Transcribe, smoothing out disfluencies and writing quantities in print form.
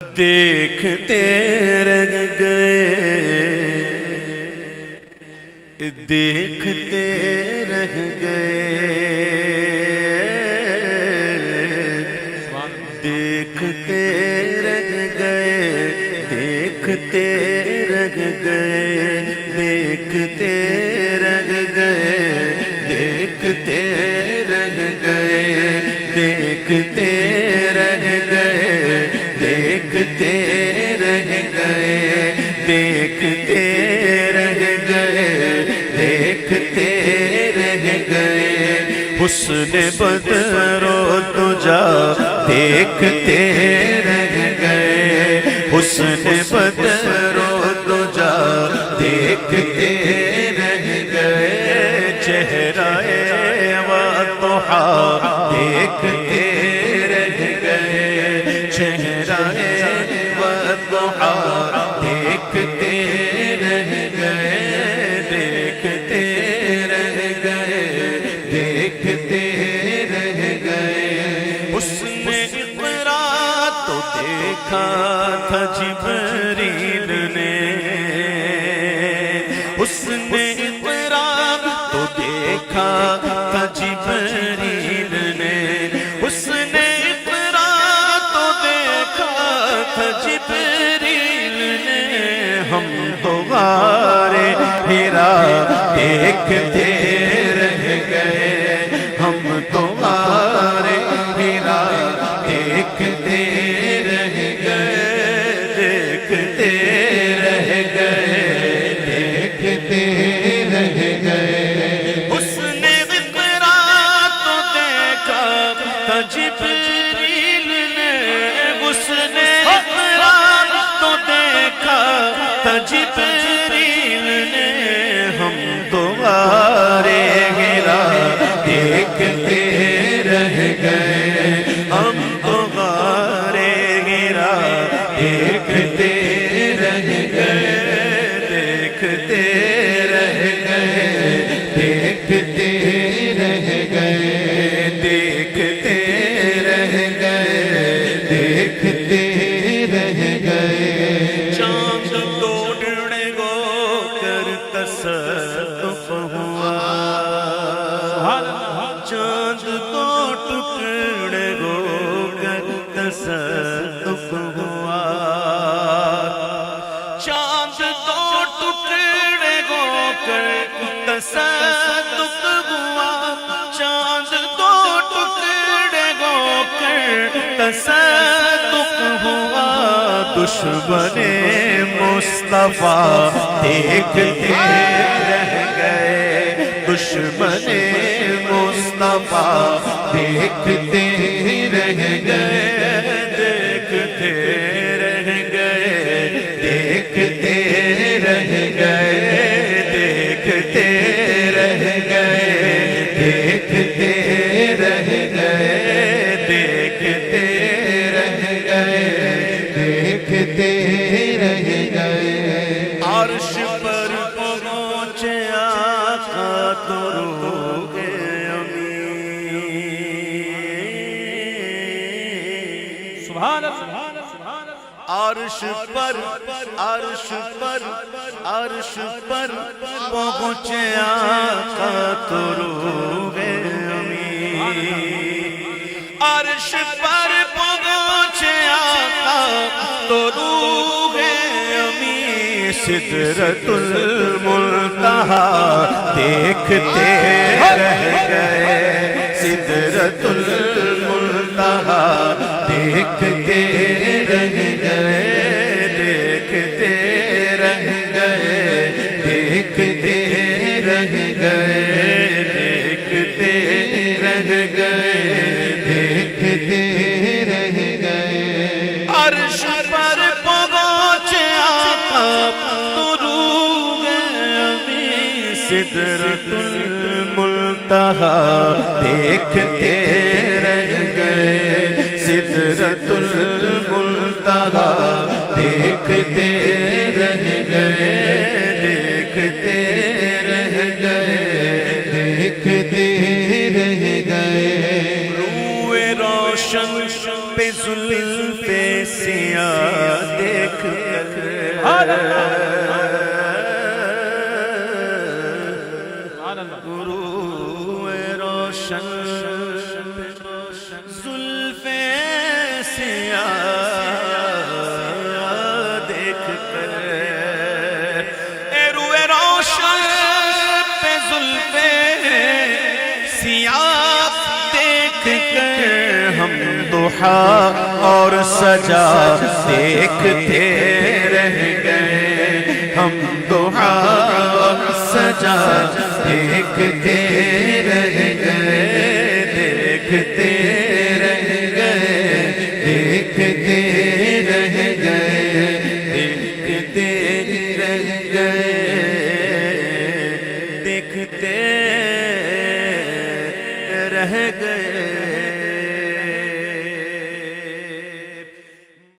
دیکھتے رہ گئے، دیکھتے رہ گئے، دیکھتے رہ گئے، دیکھتے رہ گئے، دیکھتے رہ گئے، دیکھتے رہ گئے، دیکھتے رہ گئے، دیکھتے رہ گئے، دیکھتے رہ گئے، دیکھتے رہ گئے، حسن بدر و دجا دیکھتے رہ گئے، حسن بدر و دجا دیکھتے رہ گئے، چہرہ وضحا دیکھتے رہ گئے، چہرہ وضحا دیکھتے رہ گئے، دیکھتے رہ گئے، دیکھتے رہ گئے، حسن اقرا تو دیکھا تھا جبریل نے، حسن اقرا تو دیکھا تھا جبریل نے، حسن اقرا تو دیکھا تھا جبریل نے، ہم تو غار حرا دیکھتے رہ گئے، ہم تو غار حرا دیکھتے رہ گئے، دیکھتے رہ گئے، دیکھتے رہ گئے، حسن اقرا تو دیکھا تھا جبریل نے، حسن اقرا تو دیکھا تھا جبریل نے، ہم تو غار حرا دیکھتے رہ گئے، ہم تو غار حرا دیکھتے رہ گئے، دیکھتے رہ گئے، دیکھتے رہ گئے، دیکھتے رہ گئے، دیکھتے رہ گئے، چاند توڑنے کو کر تصدق ہوا، چاند تو ٹکڑے کو کر تصدق ہوا، چاند تو ٹکڑے کو کر تصدق ہوا، چاند تو ٹکڑے کو کر تصدق ہوا، دشمن مصطفیٰ دیکھتے رہ گئے، دشمن مصطفیٰ دیکھتے رہ گئے، دیکھتے رہ گئے، دیکھتے رہ گئے، دیکھتے رہ گئے، دیکھتے رہ گئے، دیکھتے رہ گئے، دیکھتے رہ گئے، عرش پر پہنچے آقا تو روح امین، سبحان اللہ، عرش پر، عرش پر، عرش پر پہنچے آقا تو روح امین، عرش پر پہنچے آقا تو روح امین، سدرۃ المنتہا دیکھتے رہ گئے، سدرۃ المنتہا دیکھتے رہ گئے، دیکھتے رہ گئے، دیکھتے رہ گئے، دیکھتے رہ گئے، دیکھتے رہ گئے، عرش پر پہنچے آقا تو روح امین، سدرۃ المنتہا دیکھتے رہ گئے، سدرۃ المنتہا دیکھتے رہ گئے، دیکھتے رہ گئے، دیکھتے رہ گئے، روئے روشن پہ زلفِ سیاہ سیاہ دیکھ کر روئے روشن زلفیں سیاہ دیکھ کر اے روئے روشن پہ زلفیں سیاہ دیکھ کر ہم ضحا اور سجا دیکھتے رہ گئے ہم ضحا اور سجا دیکھتے